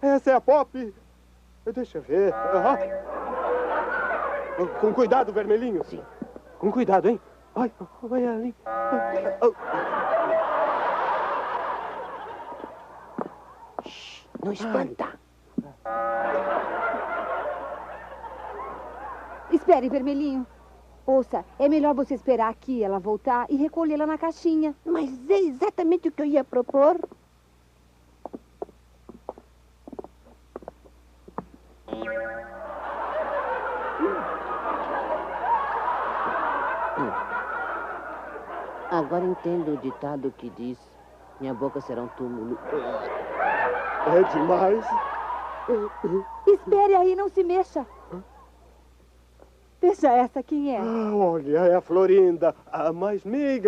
Essa é a Pop. Deixa eu ver. Com cuidado, vermelhinho. Sim. Com cuidado, hein? Ai, olha ali. Shhh, não espanta. Espere, vermelhinho. Ouça, é melhor você esperar aqui ela voltar e recolhê-la na caixinha. Mas é exatamente o que eu ia propor. Agora entendo o ditado que diz: minha boca será um túmulo. É demais. Espere aí, não se mexa. Veja essa, quem é? Olha, é a Florinda, a mais meiga